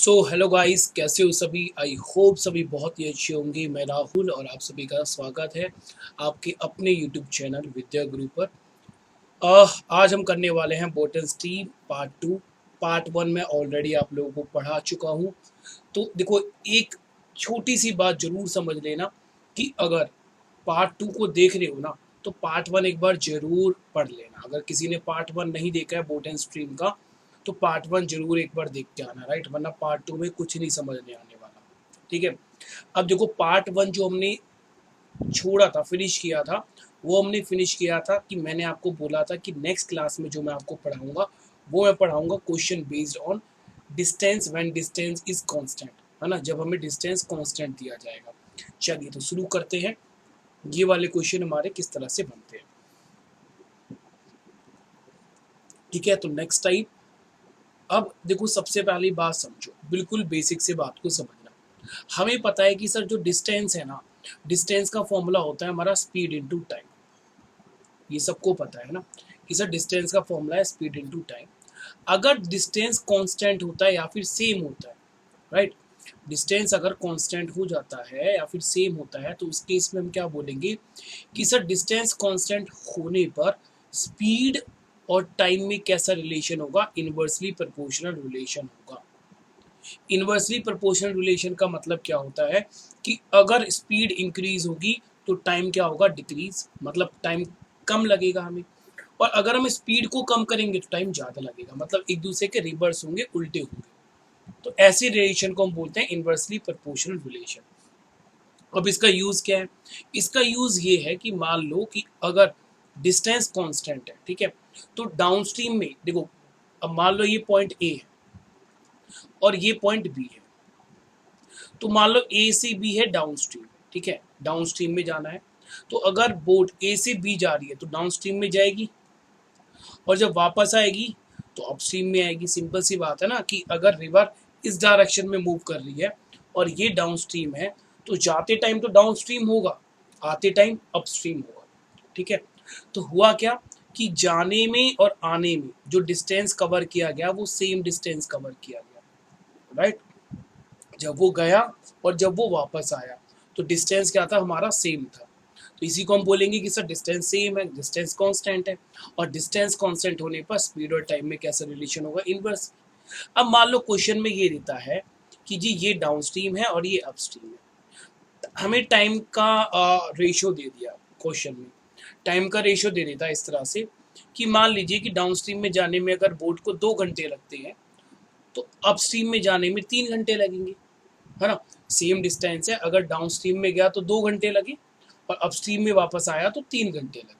So hello guys, कैसे हो सभी। आई होप सभी बहुत ही अच्छे होंगे। मैं राहुल और आप सभी का स्वागत है आपके अपने यूट्यूब चैनल विद्या गुरु पर। आज हम करने वाले हैं boat and stream part two. Part one में ऑलरेडी आप लोगों को पढ़ा चुका हूँ। तो देखो, एक छोटी सी बात जरूर समझ लेना कि अगर पार्ट टू को देख रहे हो ना, तो पार्ट वन एक बार जरूर पढ़ लेना। अगर किसी ने पार्ट वन नहीं देखा है बोटन स्ट्रीम का, तो पार्ट वन जरूर एक बार देख के आना, राइट। वरना पार्ट टू में कुछ नहीं समझने आने वाला। ठीक है। अब देखो, पार्ट वन जो हमने छोड़ा था, फिनिश किया था, वो हमने फिनिश किया था कि मैंने आपको बोला था कि नेक्स्ट क्लास में जो मैं आपको पढ़ाऊंगा वो मैं पढ़ाऊंगा question based on distance when distance is constant, है ना, जब हमें डिस्टेंस कांस्टेंट दिया जाएगा। चलिए तो शुरू करते हैं। ये वाले क्वेश्चन हमारे किस तरह से बनते हैं। ठीक है, तो नेक्स्ट टाइप। अब देखो, सबसे पहली बात समझो, बिल्कुल बेसिक से बात को समझना। हमें पता है कि सर जो डिस्टेंस है ना, डिस्टेंस का फॉर्मूला होता है हमारा स्पीड इनटू टाइम। ये सबको पता है ना कि सर डिस्टेंस का फॉर्मूला है स्पीड इनटू टाइम। अगर डिस्टेंस कांस्टेंट होता है या फिर सेम होता है, राइट, डिस्टेंस अगर कांस्टेंट हो जाता है या फिर सेम होता है, तो उस केस में हम क्या बोलेंगे कि सर डिस्टेंस कांस्टेंट होने पर स्पीड और टाइम में कैसा रिलेशन होगा, इनवर्सली प्रोपोर्शनल रिलेशन होगा। इनवर्सली प्रोपोर्शनल रिलेशन का मतलब क्या होता है कि अगर स्पीड इंक्रीज होगी तो टाइम क्या होगा, डिक्रीज, मतलब टाइम कम लगेगा हमें। और अगर हम स्पीड को कम करेंगे तो टाइम ज़्यादा लगेगा, मतलब एक दूसरे के रिवर्स होंगे, उल्टे होंगे। तो ऐसे रिलेशन को हम बोलते हैं इनवर्सली प्रोपोर्शनल रिलेशन। अब इसका यूज़ क्या है? इसका यूज़ ये है कि मान लो कि अगर डिस्टेंस कांस्टेंट है, ठीक है, तो डाउनस्ट्रीम में देखो, अब मान लो ये पॉइंट ए है और ये पॉइंट बी है। तो मान लो ए से बी है डाउनस्ट्रीम, ठीक है, डाउनस्ट्रीम में जाना है। तो अगर बोट ए से बी जा रही है तो डाउनस्ट्रीम में जाएगी, और जब वापस आएगी तो अपस्ट्रीम में आएगी। सिंपल सी बात है ना कि अगर रिवर इस डायरेक्शन में मूव कर रही है और ये डाउनस्ट्रीम है, तो जाते टाइम तो डाउनस्ट्रीम होगा, आते टाइम अपस्ट्रीम होगा। ठीक है। तो हुआ क्या कि जाने में और आने में जो डिस्टेंस कवर किया गया वो सेम डिस्टेंस कवर किया गया, राइट। जब वो गया और जब वो वापस आया तो डिस्टेंस क्या था, हमारा सेम था। तो इसी को हम बोलेंगे कि सर डिस्टेंस सेम है, डिस्टेंस कांस्टेंट है। और डिस्टेंस कांस्टेंट होने पर स्पीड और टाइम में कैसा रिलेशन होगा, इनवर्स। अब मान लो क्वेश्चन में ये रहता है कि जी ये डाउनस्ट्रीम है और ये अपस्ट्रीम है। हमें टाइम का रेशियो दे दिया क्वेश्चन में। टाइम का रेशियो दे देता है इस तरह से कि मान लीजिए कि डाउनस्ट्रीम में जाने में अगर बोट को 2 घंटे लगते हैं, तो अपस्ट्रीम में जाने में 3 घंटे लगेंगे, है ना। सेम डिस्टेंस है, अगर डाउनस्ट्रीम में गया तो 2 घंटे लगे और अपस्ट्रीम में वापस आया तो 3 घंटे लगे।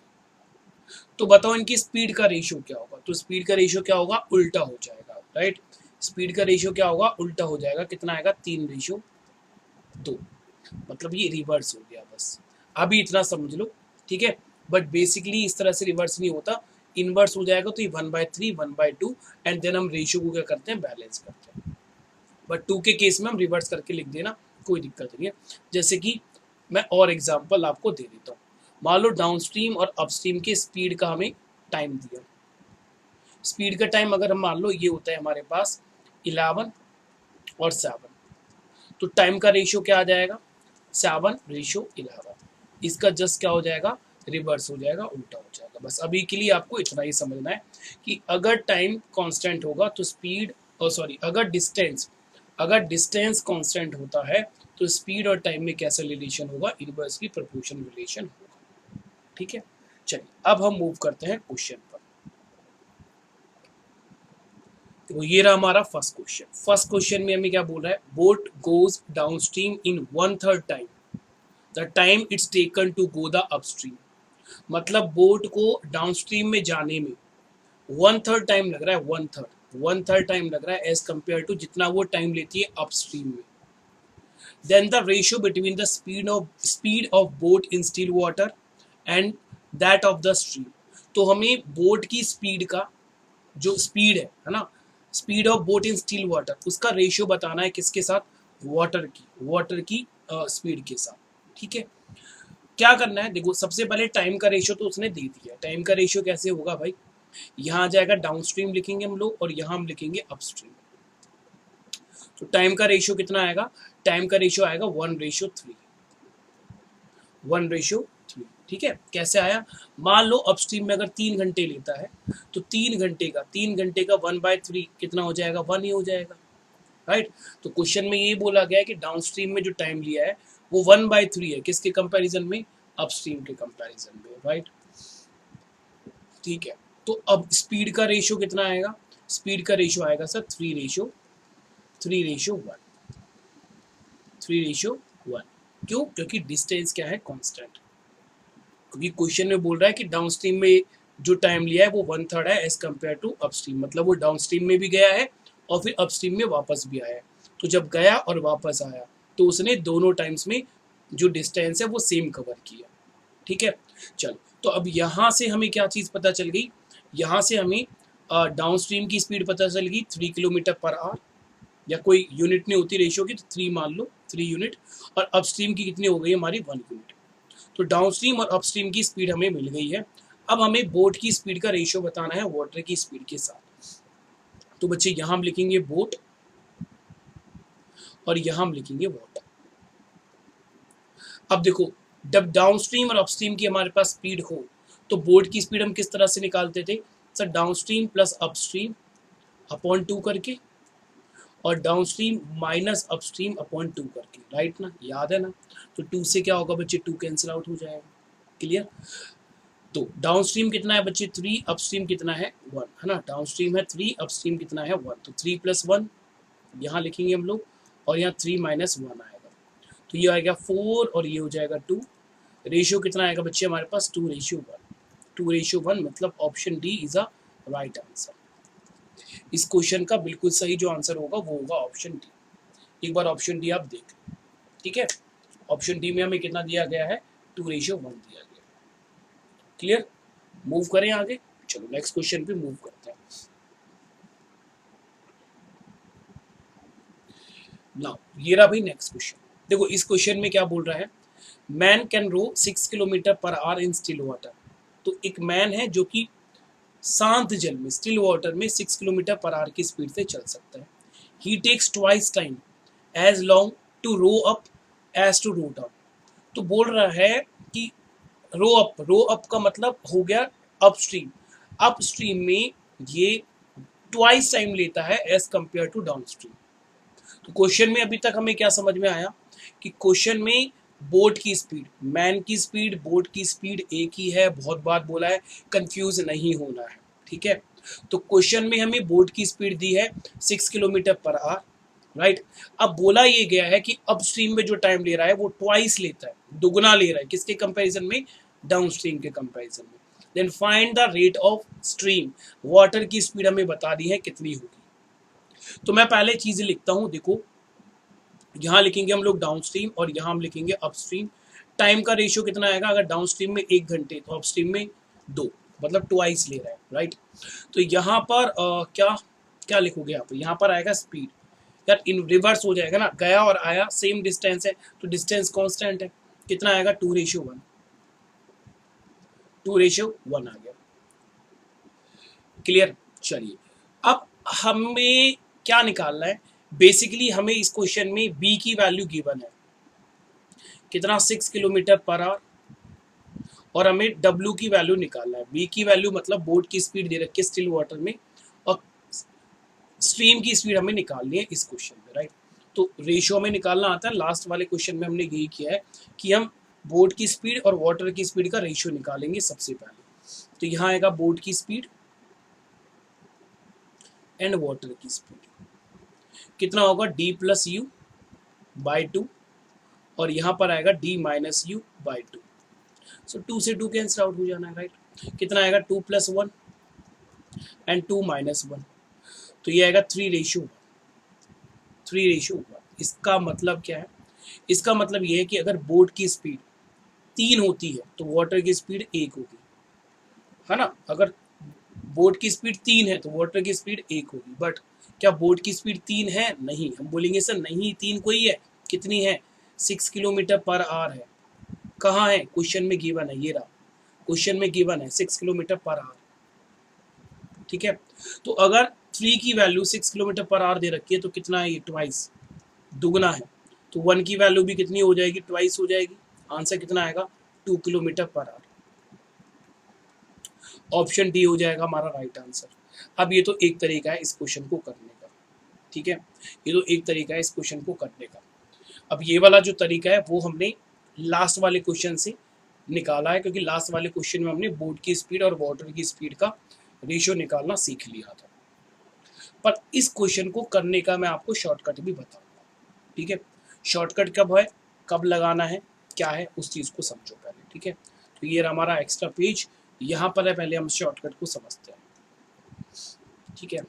तो बताओ इनकी स्पीड का रेशियो क्या होगा। तो स्पीड का रेशियो क्या होगा, उल्टा हो जाएगा, राइट। स्पीड का रेशियो क्या होगा, उल्टा हो जाएगा। कितना आएगा, 3:2। मतलब ये रिवर्स हो गया, बस अभी इतना समझ लो। ठीक है। बट बेसिकली इस तरह से रिवर्स नहीं होता, इनवर्स हो जाएगा। तो ये 1/3 1/2 एंड देन हम रेशियो को क्या करते हैं, बैलेंस करते हैं। बट टू के केस में हम रिवर्स करके लिख देना, कोई दिक्कत नहीं है। जैसे कि मैं और एग्जांपल आपको दे देता हूँ। मान लो डाउनस्ट्रीम और अपस्ट्रीम के स्पीड का हमें टाइम दिया। स्पीड का टाइम अगर हम मान लो ये होता है हमारे पास 11 और 7, तो टाइम का रेशियो क्या आ जाएगा, 7:11। इसका जस्ट क्या हो जाएगा, रिवर्स हो जाएगा, उल्टा हो जाएगा। बस अभी के लिए आपको इतना ही समझना है कि अगर टाइम कांस्टेंट होगा तो स्पीड, सॉरी, अगर डिस्टेंस कांस्टेंट होता है तो स्पीड और टाइम में कैसा रिलेशन होगा, इनवर्सली प्रोपोर्शनल रिलेशन होगा। ठीक है। चलिए अब हम मूव करते हैं क्वेश्चन पर। तो ये रहा हमारा फर्स्ट क्वेश्चन। फर्स्ट क्वेश्चन में हमें क्या बोल रहा है, boat goes downstream in 1/3 time the time it's taken to go the upstream. मतलब बोट को डाउनस्ट्रीम में जाने में 1/3 टाइम लग रहा है, 1/3 टाइम लग रहा है एज कंपेयर टू जितना वो टाइम लेती है अपस्ट्रीम में। Then the ratio between the speed of boat in still water and that of the stream. तो हमें बोट की स्पीड का, जो स्पीड है ना, speed of boat in still water, उसका रेशियो बताना है किसके साथ, वाटर की स्पीड के साथ। ठीक है। क्या करना है, देखो सबसे पहले टाइम का रेशियो तो उसने दे दिया। टाइम का रेशियो कैसे होगा भाई, यहाँ आ जाएगा डाउनस्ट्रीम लिखेंगे हम लोग और यहाँ हम लिखेंगे अपस्ट्रीम। तो टाइम का रेशियो कितना आएगा, टाइम का रेशियो आएगा 1:3, 1:3। ठीक है, कैसे आया, मान लो अपस्ट्रीम में अगर 3 घंटे लेता है तो 3 घंटे का 1/3 कितना हो जाएगा, 1 ही हो जाएगा, राइट। तो क्वेश्चन में ये बोला गया है कि डाउनस्ट्रीम में जो टाइम लिया है वो 1/3 है, किसके कंपैरिजन में, अपस्ट्रीम के कंपैरिजन में, राइट। ठीक है, तो अब स्पीड का रेशियो कितना आएगा, स्पीड का रेशियो आएगा सर 3:1, 3:1। क्यों, क्योंकि डिस्टेंस क्या है, कांस्टेंट। क्योंकि क्वेश्चन में बोल रहा है कि डाउनस्ट्रीम में जो टाइम लिया है वो 1/3 है एज कम्पेयर टू अपस्ट्रीम, मतलब वो डाउनस्ट्रीम में भी गया है और फिर अपस्ट्रीम में वापस भी आया है। तो जब गया और वापस आया तो उसने दोनों टाइम्स में जो डिस्टेंस है वो सेम कवर किया। ठीक है, चलो, तो अब यहाँ से हमें क्या चीज़ पता चल गई, यहाँ से हमें डाउनस्ट्रीम की स्पीड पता चल गई 3 किलोमीटर पर आवर, या कोई यूनिट नहीं होती रेशियो की तो 3 मान लो, 3 यूनिट, और अपस्ट्रीम की कितनी हो गई हमारी 1 यूनिट। तो डाउनस्ट्रीम और अपस्ट्रीम की स्पीड हमें मिल गई है। अब हमें बोट की स्पीड का रेशियो बताना है वाटर की स्पीड के साथ। तो बच्चे यहाँ हम लिखेंगे बोट और यहाँ हम लिखेंगे वाटर। अब देखो, जब डाउनस्ट्रीम और अपस्ट्रीम की हमारे पास स्पीड हो तो बोट की स्पीड हम किस तरह से निकालते थे sir, downstream plus upstream upon 2 करके, और डाउनस्ट्रीम माइनस अपस्ट्रीम अपॉन 2 करके, राइट ना, याद है ना। तो 2 से क्या होगा बच्चे, 2 कैंसिल आउट हो जाएगा, क्लियर। तो डाउनस्ट्रीम कितना है बच्चे 3, अपस्ट्रीम कितना है 1, है ना, डाउनस्ट्रीम है 3, अपस्ट्रीम कितना है 1, तो 3 + 1 यहाँ लिखेंगे हम लोग, और यहाँ 3 - 1 आएगा, तो ये आएगा 4 और ये हो जाएगा 2। रेशियो कितना आएगा बच्चे हमारे पास 2:1, 2:1, मतलब option D is a right answer. इस क्वेश्चन का बिल्कुल सही जो आंसर होगा वो होगा ऑप्शन डी। एक बार ऑप्शन डी आप देख, ठीक है, ऑप्शन डी में हमें कितना दिया गया है, 2:1 दिया गया, क्लियर। मूव करें आगे, चलो नेक्स्ट क्वेश्चन पे मूव करते हैं। नाउ ये रहा भाई नेक्स्ट क्वेश्चन। देखो इस क्वेश्चन में क्या बोल रहा है, man can row 6 kilometre per hour in still water. तो एक मैन है जो कि शांत जल में, स्टिल वाटर में 6 किलोमीटर पर आवर की स्पीड से चल सकता है। He takes twice time as long to row up as to row down. तो बोल रहा है कि रो अप का मतलब हो गया अपस्ट्रीम, अपस्ट्रीम में ये ट्वाइस टाइम लेता है एज कंपेयर टू डाउनस्ट्रीम। तो क्वेश्चन में अभी तक हमें क्या समझ में आया कि क्वेश्चन में बोट की स्पीड, मैन की स्पीड, बोट की स्पीड एक ही है, बहुत बार बोला है, कंफ्यूज नहीं होना है, ठीक है। तो क्वेश्चन में हमें बोट की स्पीड दी है 6 किलोमीटर पर आवर, राइट। अब बोला ये गया है कि अपस्ट्रीम में जो टाइम ले रहा है वो ट्वाइस लेता है, दुगना ले रहा है, किसके कंपैरिजन में, डाउनस्ट्रीम के कंपैरिजन में। Then find the rate of stream, water की स्पीड हमें बता दी है कितनी होगी। तो मैं पहले चीजें लिखता हूं, देखो यहाँ लिखेंगे हम लोग डाउनस्ट्रीम और यहाँ हम लिखेंगे अपस्ट्रीम। टाइम का रेशियो कितना आएगा, अगर डाउनस्ट्रीम में 1 घंटे तो अपस्ट्रीम में 2, मतलब ट्वाइस ले रहा है, राइट। तो यहाँ पर क्या क्या लिखोगे यहाँ पर आएगा स्पीड, यार इन रिवर्स हो जाएगा ना, गया और आया सेम डिस्टेंस है तो डिस्टेंस कांस्टेंट है, कितना आएगा 2:1, 2:1 आ गया, क्लियर। चलिए अब हमें क्या निकालना है, बेसिकली हमें इस क्वेश्चन में बी की वैल्यू गिवन है कितना, 6 किलोमीटर पर आवर, और हमें डब्ल्यू की वैल्यू निकालना है। बी की वैल्यू मतलब बोट की स्पीड दे रखी है स्टिल वाटर में, और स्ट्रीम की स्पीड हमें निकालनी है इस क्वेश्चन में, राइट। तो रेशियो हमें निकालना आता है, लास्ट वाले क्वेश्चन में हमने यही किया है कि हम बोट की स्पीड और वाटर की स्पीड का रेशियो निकालेंगे सबसे पहले। तो यहाँ आएगा बोट की स्पीड एंड वाटर की स्पीड, कितना होगा d+u/2, और यहाँ पर आएगा d-u/2। सो 2 से 2 कैंसिल आउट हो जाना है, राइट। कितना आएगा 2 + 1 एंड 2 - 1, तो ये आएगा 3:1, 3:1। इसका मतलब क्या है, इसका मतलब ये है कि अगर बोट की स्पीड 3 होती है तो वाटर की स्पीड 1 होगी, है ना। अगर बोट की स्पीड 3 है तो वाटर की स्पीड 1 होगी, बट क्या बोट की स्पीड 3 है, नहीं। हम बोलेंगे सर नहीं 3 कोई है, कितनी है 6 किलोमीटर पर आवर है, कहाँ है क्वेश्चन में गिवन है, ये रहा क्वेश्चन में गिवन है 6 किलोमीटर पर आवर, ठीक है। तो अगर 3 की वैल्यू 6 किलोमीटर पर आवर दे रखी है, तो कितना है ये, ट्वाइस, दुगना है। तो 1 की वैल्यू भी कितनी हो जाएगी, ट्वाइस हो जाएगी। आंसर कितना आएगा, 2 kilometre per hour. Option D हो जाएगा हमारा राइट आंसर। अब ये तो एक तरीका है इस क्वेश्चन को करने का, ठीक है, ये तो एक तरीका है इस क्वेश्चन को करने का। अब ये वाला जो तरीका है वो हमने लास्ट वाले क्वेश्चन से निकाला है, क्योंकि लास्ट वाले क्वेश्चन में हमने बोट की स्पीड और वाटर की स्पीड का रेशियो निकालना सीख लिया था। पर इस क्वेश्चन को करने का मैं आपको शॉर्टकट भी बताऊंगा, ठीक है। शॉर्टकट कब है, कब लगाना है, क्या है, उस चीज़ को समझो पहले, ठीक है। तो ये हमारा एक्स्ट्रा पेज यहाँ पर है, पहले हम शॉर्टकट को समझते हैं, ठीक है,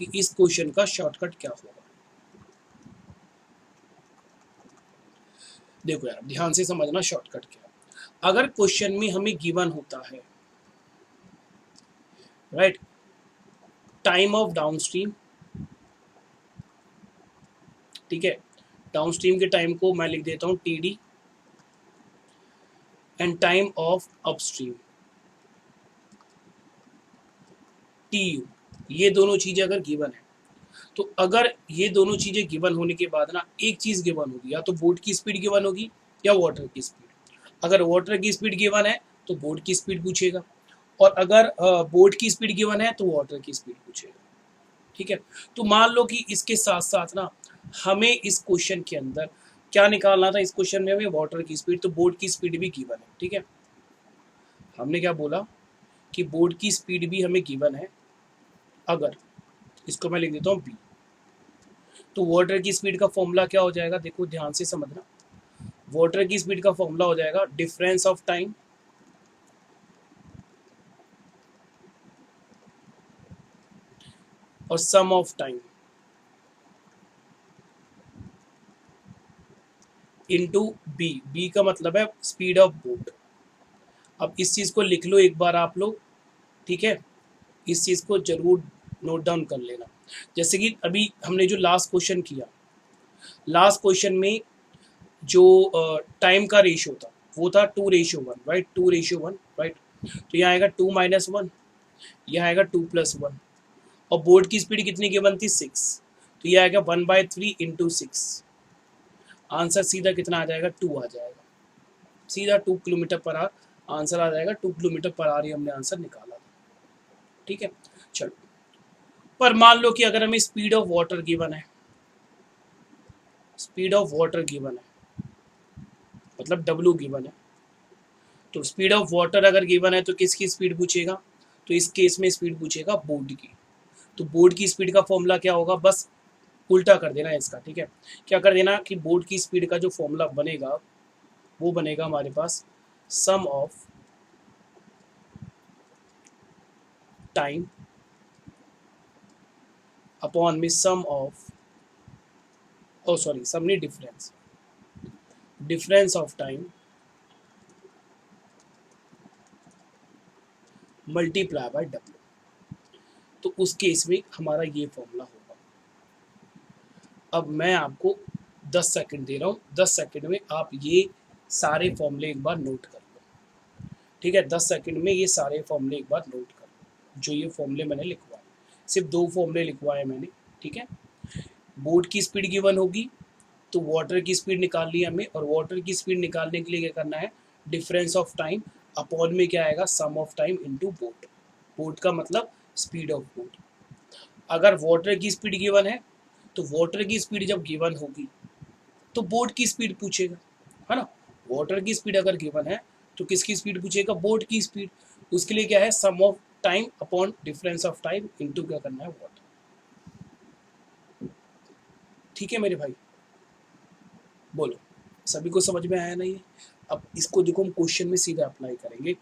कि इस क्वेश्चन का शॉर्टकट क्या होगा। देखो यार, ध्यान से समझना शॉर्टकट क्या है। अगर क्वेश्चन में हमें गिवन होता है, राइट, टाइम ऑफ डाउनस्ट्रीम, ठीक है, डाउनस्ट्रीम के टाइम को मैं लिख देता हूं TD, and time of upstream TU, ये दोनों चीजें अगर गिवन है, तो अगर ये दोनों चीजें गिवन होने के बाद ना एक चीज गिवन होगी, या तो बोट की स्पीड गिवन होगी या वाटर की स्पीड। अगर वाटर की स्पीड गिवन है तो बोट की स्पीड पूछेगा, और अगर बोट की स्पीड गिवन है तो वाटर की स्पीड पूछेगा, ठीक है। तो मान लो कि इसके साथ साथ ना हमें इस क्वेश्चन के अंदर क्या निकालना था, इस क्वेश्चन में हमें वाटर की स्पीड, तो बोट की स्पीड भी गिवन है, ठीक है। हमने क्या बोला कि बोट की स्पीड भी हमें गिवन है, अगर इसको मैं लिख देता हूँ बी, तो वाटर की स्पीड का फॉर्मूला क्या हो जाएगा, देखो ध्यान से समझना। वाटर की स्पीड का फॉर्मूला हो जाएगा डिफरेंस ऑफ टाइम और sum of time into B. B का मतलब है स्पीड ऑफ बोट। अब इस चीज को लिख लो एक बार आप लोग, ठीक है, इस चीज को जरूर नोट डाउन कर लेना। जैसे कि अभी हमने जो लास्ट क्वेश्चन किया, लास्ट क्वेश्चन में जो टाइम का रेशियो था वो था 2:1, राइट, 2:1, राइट। तो यहाँ आएगा 2-1, यहाँ आएगा 2+1, और बोर्ड की स्पीड कितनी गिवन थी, 6, तो ये आएगा 1/3 इंटू 6। आंसर सीधा कितना आ जाएगा, 2 आ जाएगा, सीधा 2 किलोमीटर पर आवर आंसर आ जाएगा। 2 किलोमीटर पर आवर ही हमने आंसर निकाला था, ठीक है। चलो, पर मान लो कि अगर हमें स्पीड ऑफ वाटर गिवन है, स्पीड ऑफ वाटर गिवन है, मतलब W गिवन है, तो स्पीड ऑफ वाटर अगर गिवन है तो किसकी स्पीड पूछेगा, तो इस केस में स्पीड पूछेगा बोर्ड की। तो बोर्ड की स्पीड का फॉर्मूला क्या होगा, बस उल्टा कर देना है इसका, ठीक है। क्या कर देना कि बोर्ड की स्पीड का जो फॉर्मूला बनेगा वो बनेगा हमारे पास सम ऑफ टाइम अपॉन में सम ऑफ, ओ सॉरी, सम नहीं, difference, difference of time multiply by W। तो उस केस में हमारा ये फॉर्मूला होगा। अब मैं आपको 10 सेकंड दे रहा हूँ, 10 सेकंड में आप ये सारे फॉर्मूले एक बार नोट कर लो, ठीक है। 10 सेकंड में ये सारे फॉर्मूले एक बार नोट कर लो, जो ये फॉर्मूले मैंने लिखवाए, सिर्फ 2 फॉर्मूले लिखवाए मैंने, ठीक है। बोट की स्पीड गिवन होगी तो वाटर की स्पीड निकालनी है हमें, और वाटर की स्पीड निकालने के लिए क्या करना है, डिफरेंस ऑफ टाइम अपॉन में क्या आएगा, sum of time into boat. Boat का मतलब स्पीड ऑफ बोट। अगर वाटर की स्पीड गिवन है तो वाटर की स्पीड जब गिवन होगी तो बोट की स्पीड पूछेगा, है ना। वाटर की स्पीड अगर गिवन है तो किसकी स्पीड पूछेगा, बोट की स्पीड। उसके लिए क्या है, sum of time upon difference of time into क्या करना है, वाटर। ठीक है मेरे भाई, बोलो, सभी को समझ में आया ना ये। अब इसको देखो हम क्वेश्चन में सीधा अप्लाई करेंगे।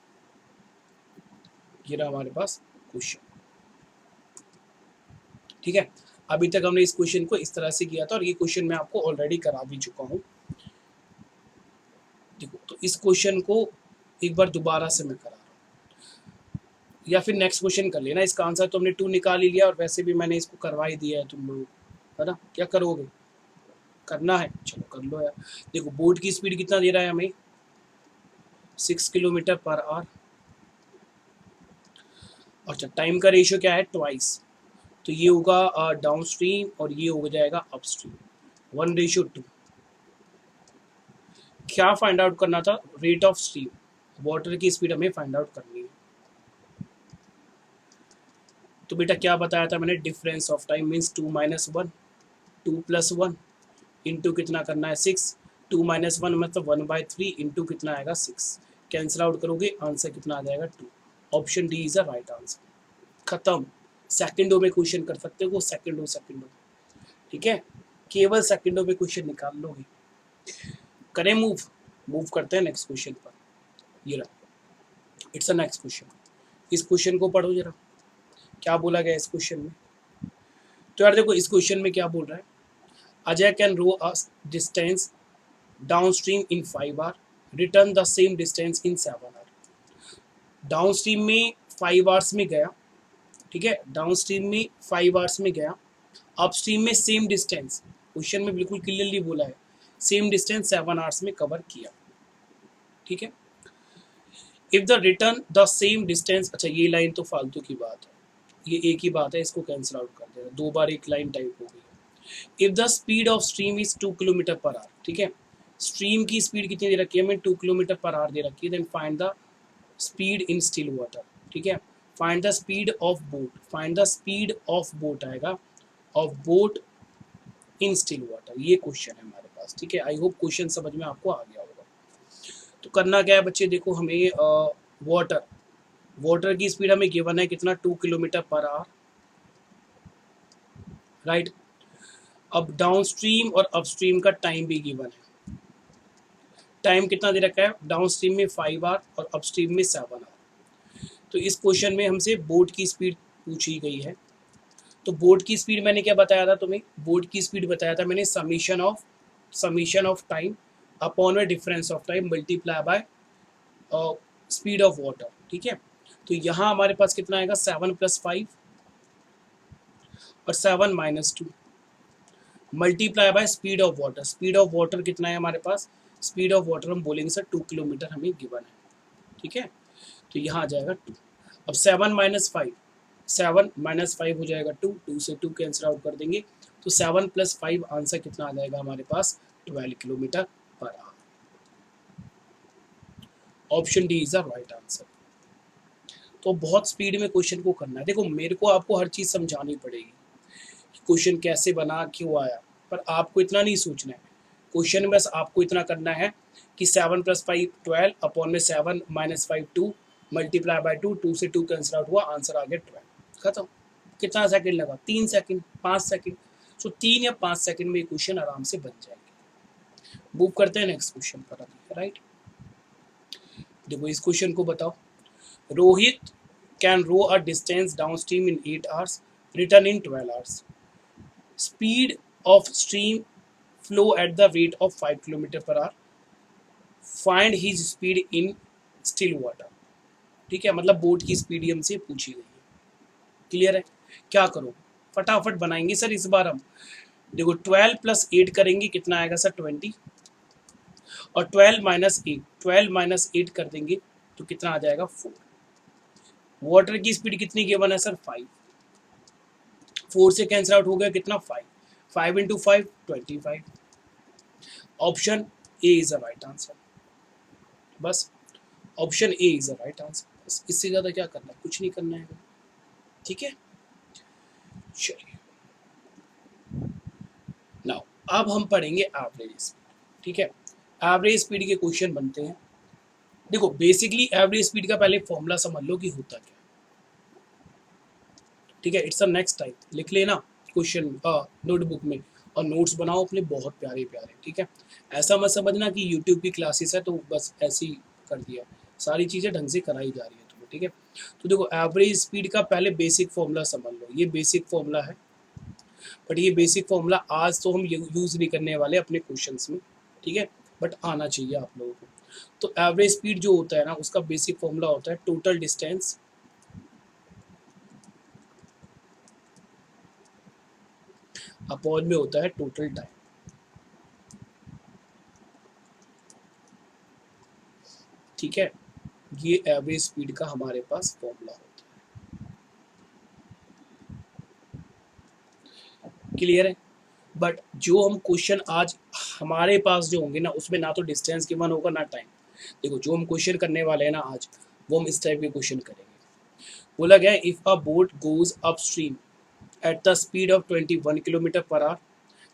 ये रहा हमारे पास क्वेश्चन, ठीक है। अभी तक हमने इस क्वेश्चन को इस तरह से किया था, और ये क्वेश्चन मैं आपको ऑलरेडी करा भी चुका हूँ। देखो, तो इस क्वेश्चन को एक बार दोबारा से मैं करा रहा हूँ, या फिर नेक्स्ट क्वेश्चन कर लेना। इसका आंसर तो हमने 2 निकाल ही लिया, और वैसे भी मैंने इसको करवा ही दिया है तुम लोग, है ना। क्या करोगे, करना है, चलो कर लो यार। देखो, बोट की स्पीड कितना दे रहा है हमें, 6 किलोमीटर पर आवर, अच्छा, टाइम का रेशियो क्या है, ट्वाइस, तो ये होगा डाउन स्ट्रीम और ये हो जाएगा अप स्ट्रीम, 1:2। क्या फाइंड आउट करना था, रेट ऑफ स्ट्रीम, वाटर की स्पीड हमें फाइंड आउट करनी है। तो बेटा क्या बताया था मैंने, difference of time means 2 - 1, 2 + 1 into कितना करना है 6, 2 - 1 मतलब 1/3 इंटू कितना आएगा 6, कैंसिल आउट करोगे आंसर कितना आ जाएगा 2। Option D is a right answer. खत्म। सेकंडों में क्वेश्चन कर सकते हो, सेकंडों, ठीक है, केवल सेकंडों में क्वेश्चन निकाल लोगे। करें मूव, मूव करते हैं नेक्स्ट क्वेश्चन पर। ये रहा, इट्स अ नेक्स्ट क्वेश्चन। इस क्वेश्चन को पढ़ो जरा, क्या बोला गया इस क्वेश्चन में। तो यार देखो इस क्वेश्चन में क्या बोल रहा है, Ajay can row a distance downstream in 5 hour, return the same distance in 7 hour. Downstream में 5 आवर्स में गया, ठीक है, डाउनस्ट्रीम में 5 आवर्स में गया, अपस्ट्रीम में सेम डिस्टेंस, क्वेश्चन में बिल्कुल क्लियरली बोला है, सेम डिस्टेंस 7 आवर्स में कवर किया, ठीक है। If the return the same distance, अच्छा ये लाइन तो फालतू की बात है, ये एक ही बात है, इसको कैंसिल आउट कर देना, 2 बार एक लाइन टाइप हो गई। If the speed of stream is 2 kilometre per our, ठीक है, स्ट्रीम की स्पीड कितनी दे रखी है हमें, 2 किलोमीटर पर आवर दे रखी है, then find the speed in still water, ठीक है, find the speed of boat, find the speed of boat आएगा, of boat in still water, ये क्वेश्चन है हमारे पास, ठीक है। आई होप क्वेश्चन समझ में आपको आ गया होगा। तो करना क्या है बच्चे, देखो हमें वाटर, वाटर की स्पीड हमें गिवन है कितना, 2 किलोमीटर पर आवर, राइट। अब डाउनस्ट्रीम और अपस्ट्रीम का टाइम भी गिवन है, टाइम कितना दे रखा है, डाउनस्ट्रीम में 5 आवर और अपस्ट्रीम में 7 आवर। तो इस क्वेश्चन में हमसे बोट की स्पीड पूछी गई है। तो बोट की स्पीड मैंने क्या बताया था तुम्हें, बोट की स्पीड बताया था मैंने, समीशन ऑफ टाइम अपॉन में difference of time multiply by speed of water, ठीक है। तो यहाँ हमारे पास कितना आएगा, 7 + 5 और 7 - 2 multiply by speed of water, speed of water कितना है हमारे पास, स्पीड ऑफ वाटर हम बोलेंगे सर 2 किलोमीटर हमें गिवन है, ठीक है। तो यहाँ आ जाएगा 2। अब 7 - 5, 7 - 5 हो जाएगा 2, 2 से 2 कैंसिल आउट कर देंगे, तो 7 + 5 आंसर कितना आ जाएगा हमारे पास, 12 kilometre per hour. Option D is the right answer. तो बहुत स्पीड में क्वेश्चन को करना है, देखो मेरे को आपको हर चीज़ समझानी पड़ेगी, क्वेश्चन कैसे बना, क्यों आया, पर आपको इतना नहीं सोचना है, क्वेश्चन में बस आपको इतना करना है कि 7 + 5 12 अपॉन में 7 - 5 2 मल्टीप्लाई बाय 2, 2 से 2 कैंसिल आउट हुआ, आंसर आ गया 12, खत्म। कितना सेकंड लगा, 3 सेकंड, 5 सेकंड, सो 3 या 5 सेकंड में क्वेश्चन आराम से बन जाएंगे। मूव करते हैं नेक्स्ट क्वेश्चन पर अभी, राइट। देखो इस क्वेश्चन को बताओ, Rohit can row a distance down stream in 8 hours, return in 12 hours, speed of stream flow at the rate of 5 km/h, find his speed in still water, ठीक है, मतलब बोट की स्पीड हमसे पूछी गई है, क्लियर है। क्या करो, फटाफट बनाएंगे सर इस बार हम। देखो 12 + 8 करेंगे कितना आएगा सर 20, और 12 - 8 कर देंगे तो कितना आ जाएगा 4। वाटर की स्पीड कितनी गिवन है सर 5, 4 से कैंसिल आउट हो गया कितना 5, 5 × 5 25। Option A is the right answer, बस option A is the right answer, बस इससे ज़्यादा क्या करना है, कुछ नहीं करना है, ठीक है। चलिए नाउ अब हम पढ़ेंगे एवरेज स्पीड, ठीक है। एवरेज स्पीड के क्वेश्चन बनते हैं। देखो बेसिकली एवरेज स्पीड का पहले फॉर्मूला समझ लो कि होता क्या, ठीक है। इट्स अ नेक्स्ट टाइम लिख लेना क्वेश्चन नोटबुक में, और नोट्स बनाओ अपने बहुत प्यारे प्यारे, ठीक है। ऐसा मत समझना कि यूट्यूब की क्लासेस है तो बस ऐसे ही कर दिया, सारी चीज़ें ढंग से कराई जा रही है तुम्हें, ठीक है। तो देखो एवरेज स्पीड का पहले बेसिक फॉर्मूला समझ लो, ये बेसिक फॉर्मूला है, बट ये बेसिक फॉर्मूला आज तो हम यूज़ नहीं करने वाले अपने क्वेश्चंस में, ठीक है, बट आना चाहिए आप लोगों को। तो एवरेज स्पीड जो होता है ना, उसका बेसिक फॉर्मूला होता है टोटल डिस्टेंस अपॉन में होता है टोटल टाइम, ठीक है। ये एवरेज स्पीड का हमारे पास फॉर्मूला होता है, क्लियर है। बट जो हम क्वेश्चन आज हमारे पास जो होंगे ना, उसमें ना तो डिस्टेंस गिवन होगा ना टाइम। देखो जो हम क्वेश्चन करने वाले हैं ना आज, वो हम इस टाइप के क्वेश्चन करेंगे। बोला गया if a boat goes upstream at the speed of 21 kilometer per hour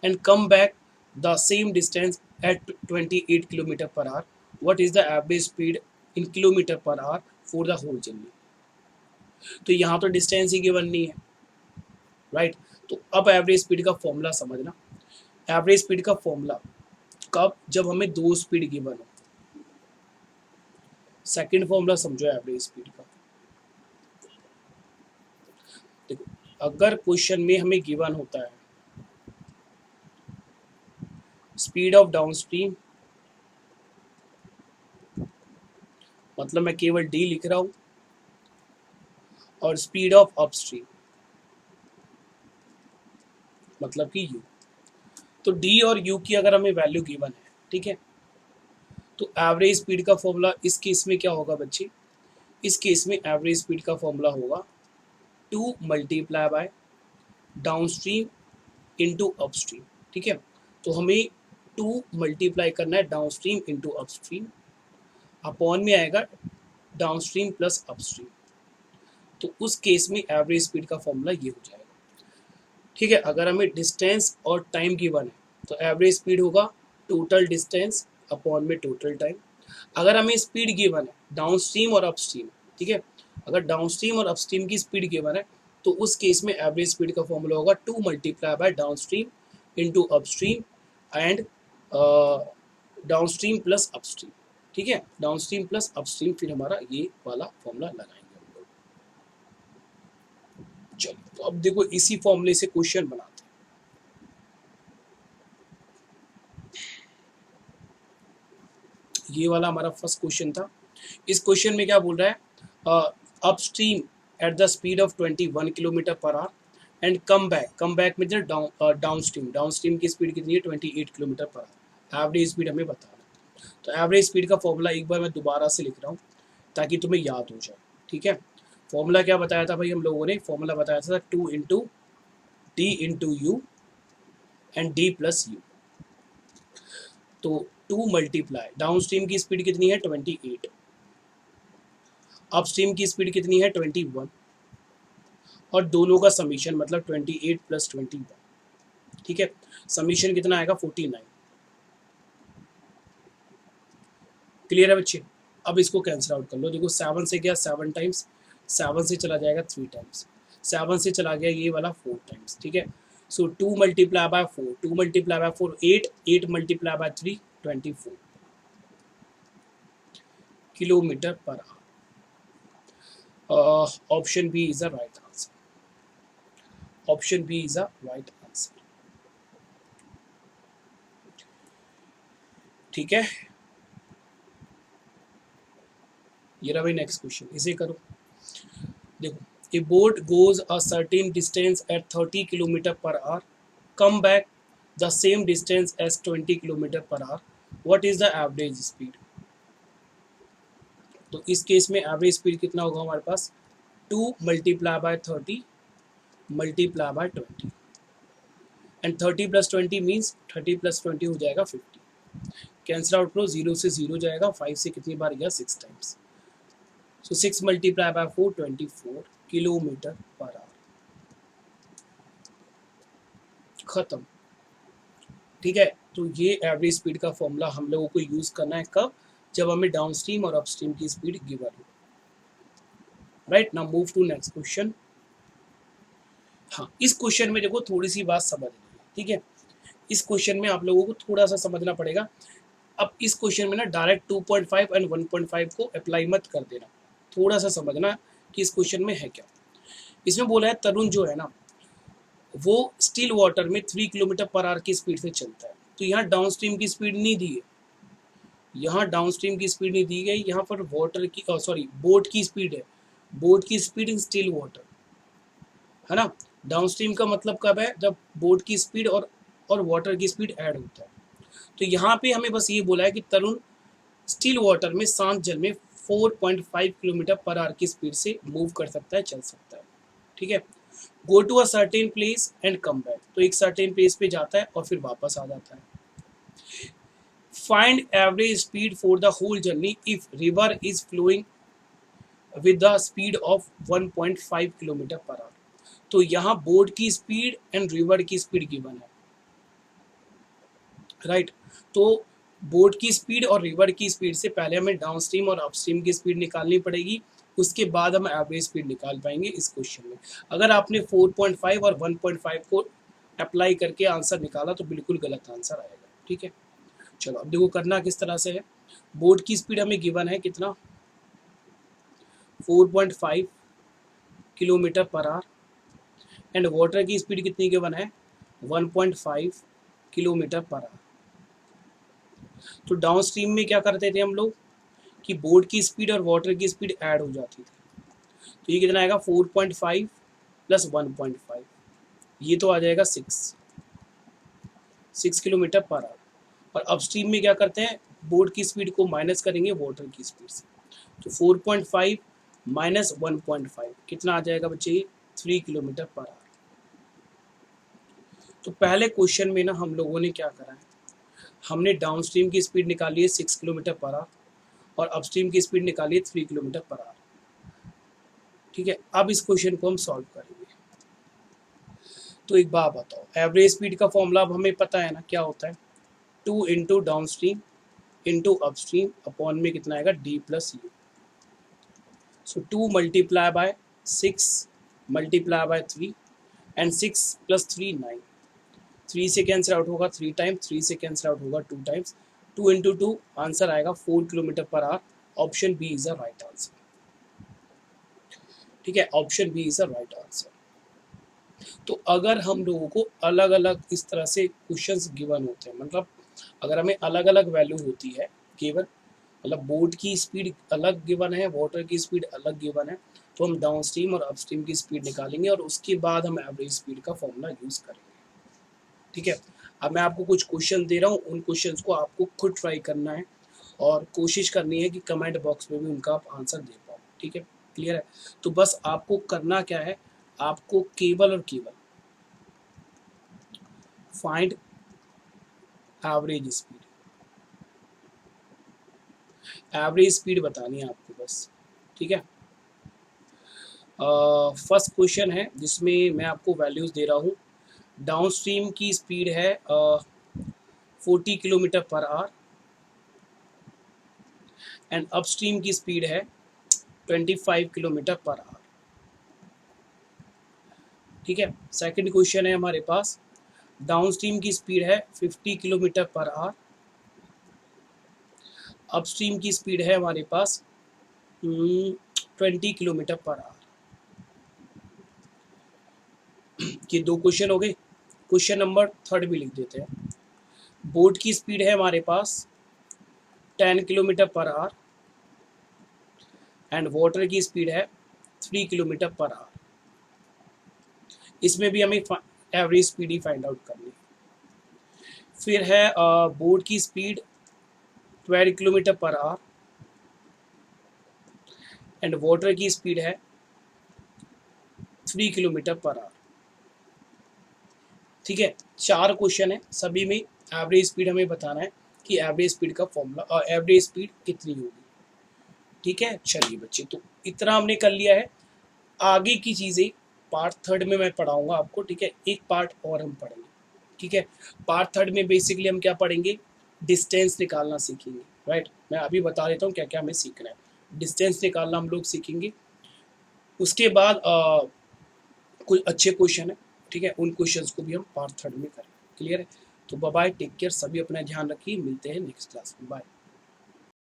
and come back the same distance at 28 kilometer per hour, what is the average speed in kilometer per hour for the whole journey? तो यहाँ तो distance ही given नहीं है, राइट। तो अब average speed का formula समझना। एवरेज स्पीड का फॉर्मूला कब, जब हमें दो स्पीड गिवन हो। सेकंड फॉर्मूला समझो एवरेज स्पीड का। देखो अगर क्वेश्चन में हमें गिवन होता है स्पीड ऑफ डाउनस्ट्रीम, मतलब मैं केवल डी लिख रहा हूं, और स्पीड ऑफ अपस्ट्रीम मतलब कि यू। तो डी और यू की अगर हमें वैल्यू गिवन है, ठीक है, तो एवरेज स्पीड का फॉर्मूला इस केस में क्या होगा बच्चे, इस केस में एवरेज स्पीड का फॉर्मूला होगा 2 multiply bye downstream into upstream. ठीक है, तो हमें 2 मल्टीप्लाई करना है डाउनस्ट्रीम इनटू अपस्ट्रीम, अपॉन में आएगा डाउनस्ट्रीम प्लस अपस्ट्रीम। तो उस केस में एवरेज स्पीड का फॉर्मूला ये हो जाएगा। ठीक है, अगर हमें डिस्टेंस और टाइम गिवन है तो एवरेज स्पीड होगा टोटल डिस्टेंस अपॉन में टोटल टाइम। अगर हमें स्पीड गिवन है डाउनस्ट्रीम और अपस्ट्रीम, ठीक है, अगर डाउनस्ट्रीम और अपस्ट्रीम की स्पीड गिवन है तो उस केस में एवरेज स्पीड का फॉर्मूला होगा 2 multiply bye downstream into upstream and downstream plus upstream. ठीक है, डाउनस्ट्रीम प्लस अपस्ट्रीम, फिर हमारा ये वाला फॉर्मूला लगाएंगे हम लोग। चलिए, तो अब देखो इसी फॉर्मूले से क्वेश्चन बनाते हैं। ये वाला हमारा फर्स्ट क्वेश्चन था। इस क्वेश्चन में क्या बोल रहा है, upstream at the speed of 21 kilometre per our and come back में डाउनस्ट्रीम की स्पीड कितनी है 28 kilometre per our. Average speed हमें बताना। तो एवरेज स्पीड का फॉर्मूला एक बार मैं दोबारा से लिख रहा हूँ ताकि तुम्हें याद हो जाए। ठीक है, फॉर्मूला क्या बताया था भाई हम लोगों ने, फॉर्मूला बताया था 2 into D into you and D plus you. तो 2 मल्टीप्लाई, डाउनस्ट्रीम की स्पीड कितनी है 28, अपस्ट्रीम की स्पीड कितनी है 21, और दोनों का समीशन मतलब 28 प्लस 21। ठीक है, समीशन कितना आएगा 49। क्लियर है बच्चे। अब इसको कैंसिल आउट कर लो। देखो 7 से गया 7 टाइम्स, 7 से चला जाएगा 3 टाइम्स, 7 से चला गया ये वाला 4 टाइम्स। ठीक है, so 2 multiply by 4, 2 multiply by 4 8, 8 multiply by 3 24 kilometre per hour. Option B is the right answer. Option B is the right answer. ठीक है, ये रहा भाई नेक्स्ट क्वेश्चन, इसे करो। देखो, a boat goes a certain distance at 30 kilometre per hour, come back the same distance as 20 kilometre per hour, what is the average speed. तो इस केस में एवरेज स्पीड कितना होगा हमारे पास 2 multiply by 30 multiply by 20 and 30 plus 20 means 30 plus 20 हो जाएगा 50। Cancel out करो, 0 से 0 जाएगा, 5 से कितनी बार गया 6 times. So 6 multiply by 4 24 kilometre per our. खत्म। ठीक है, तो ये एवरेज स्पीड का फॉर्मूला हम लोगों को यूज करना है कब, जब हमें डाउनस्ट्रीम और अपस्ट्रीम की स्पीड गिवन हो। Right, now move to next question. हाँ, इस क्वेश्चन में देखो थोड़ी सी बात समझ लीजिए। ठीक है, इस क्वेश्चन में आप लोगों को थोड़ा सा समझना पड़ेगा। अब इस क्वेश्चन में ना डायरेक्ट 2.5 एंड 1.5 को अप्लाई मत कर देना, थोड़ा सा समझना कि इस क्वेश्चन में है क्या। इसमें बोला है तरुण जो है ना वो स्टिल वाटर में 3 किलोमीटर पर आवर की स्पीड से चलता है। तो यहाँ डाउनस्ट्रीम की स्पीड नहीं दी है, यहाँ डाउनस्ट्रीम की स्पीड नहीं दी गई, यहाँ पर वाटर की सॉरी बोट की स्पीड है, बोट की स्पीड इन स्टिल वाटर है ना। डाउनस्ट्रीम का मतलब कब है, जब बोट की स्पीड और वाटर की स्पीड ऐड होता है। तो यहाँ पे हमें बस ये बोला है कि तरुण स्टिल वाटर में शांत जल में 4.5 किलोमीटर पर आवर की स्पीड से मूव कर सकता है, चल सकता है। ठीक है, go to a certain place and come back, तो एक सर्टेन प्लेस पे जाता है और फिर वापस आ जाता है। Find average speed for the whole journey if river is flowing with the speed of 1.5 kilometre per hour. तो यहाँ बोट की स्पीड एंड रिवर की स्पीड गिवन है, राइट। तो बोट की स्पीड और रिवर की स्पीड से पहले हमें डाउन स्ट्रीम और अपस्ट्रीम की स्पीड निकालनी पड़ेगी, उसके बाद हम एवरेज स्पीड निकाल पाएंगे इस क्वेश्चन में। अगर आपने 4.5 और 1.5 को अप्लाई करके आंसर निकाला तो बिल्कुल गलत आंसर आएगा, ठीक है। चलो अब देखो करना किस तरह से है। बोट की स्पीड हमें गिवन है कितना, 4.5 kilometre per our, and water की स्पीड कितनी गिवन है, 1.5 किलोमीटर पर आवर। तो डाउन स्ट्रीम में क्या करते थे हम लोग कि बोट की स्पीड और वाटर की स्पीड ऐड हो जाती थी। तो ये कितना आएगा, 4.5 प्लस 1.5, ये तो आ जाएगा 6 किलोमीटर पर आवर। और अपस्ट्रीम में क्या करते हैं, बोट की स्पीड को माइनस करेंगे वाटर की स्पीड से, तो 4.5 माइनस 1.5 कितना आ जाएगा बच्चे, 3 किलोमीटर पर आवर। तो पहले क्वेश्चन में ना हम लोगों ने क्या करा है, हमने डाउन स्ट्रीम की स्पीड निकाली है 6 किलोमीटर पर आवर और अपस्ट्रीम की स्पीड निकाली है 3 किलोमीटर पर आवर, ठीक है। अब इस क्वेश्चन को हम सॉल्व करेंगे। तो एक बात बताओ, एवरेज स्पीड का फॉर्मूला अब हमें पता है ना क्या होता है, 2 into down stream into upstream upon में कितना आएगा, D plus you. So 2 multiply bye 6 multiply by 3 and 6 plus 3 9, 3 से कैंसिल आउट होगा 3 टाइम, 3 से कैंसिल आउट होगा 2 टाइम्स, 2 इंटू 2 आंसर आएगा 4 kilometre per hour. Option B is the right answer, ठीक है, option B is the right answer. तो अगर हम लोगों को अलग अलग इस तरह से क्वेश्चंस गिवन होते हैं, मतलब अगर हमें अलग अलग वैल्यू होती है केवल, मतलब बोट की स्पीड अलग गिवन है, वाटर की स्पीड अलग गिवन है, तो हम डाउन स्ट्रीम और अपस्ट्रीम की स्पीड निकालेंगे और उसके बाद हम एवरेज स्पीड का फॉर्मूला यूज करेंगे, ठीक है। अब मैं आपको कुछ क्वेश्चन दे रहा हूँ, उन क्वेश्चंस को आपको खुद ट्राई करना है और कोशिश करनी है कि कमेंट बॉक्स में भी उनका आप आंसर दे पाओ, ठीक है, क्लियर है। तो बस आपको करना क्या है, आपको केवल और केवल find average speed, average speed बतानी है आपको बस, ठीक है। फर्स्ट क्वेश्चन है जिसमें मैं आपको वैल्यूज दे रहा हूँ। डाउन स्ट्रीम की स्पीड है 40 kilometre per our and upstream की स्पीड है 25 किलोमीटर पर आवर, ठीक है। सेकंड क्वेश्चन है हमारे पास, डाउन स्ट्रीम की स्पीड है 50 किलोमीटर पर आवर, अपस्ट्रीम की स्पीड है हमारे पास 20 किलोमीटर पर आवर। ये दो क्वेश्चन हो गए। क्वेश्चन नंबर थर्ड भी लिख देते हैं। बोट की स्पीड है हमारे पास 10 kilometre per our and water की स्पीड है 3 किलोमीटर पर आवर। इसमें भी हमें एवरेज स्पीड ही फाइंड आउट करनी है। फिर है बोट की speed 12 kilometre per our and water की स्पीड है 3 किलोमीटर पर आवर, ठीक है। चार क्वेश्चन है, सभी में एवरेज स्पीड हमें बताना है कि एवरेज स्पीड का फॉर्मूला और एवरेज स्पीड कितनी होगी, ठीक है। चलिए बच्चे, तो इतना हमने कर लिया है। आगे की चीज़ें पार्ट थर्ड में मैं पढ़ाऊंगा आपको, ठीक है। एक पार्ट और हम पढ़ेंगे, ठीक है। पार्ट थर्ड में बेसिकली हम क्या पढ़ेंगे, डिस्टेंस निकालना सीखेंगे, राइट। मैं अभी बता देता हूँ क्या क्या हमें सीखना है। डिस्टेंस निकालना हम लोग सीखेंगे, उसके बाद कुछ अच्छे क्वेश्चन है, ठीक है, उन क्वेश्चंस को भी हम पार्ट थर्ड में करेंगे, क्लियर है। तो बाय बाय, टेक केयर, सभी अपना ध्यान रखिए, मिलते हैं नेक्स्ट क्लास में, बाय।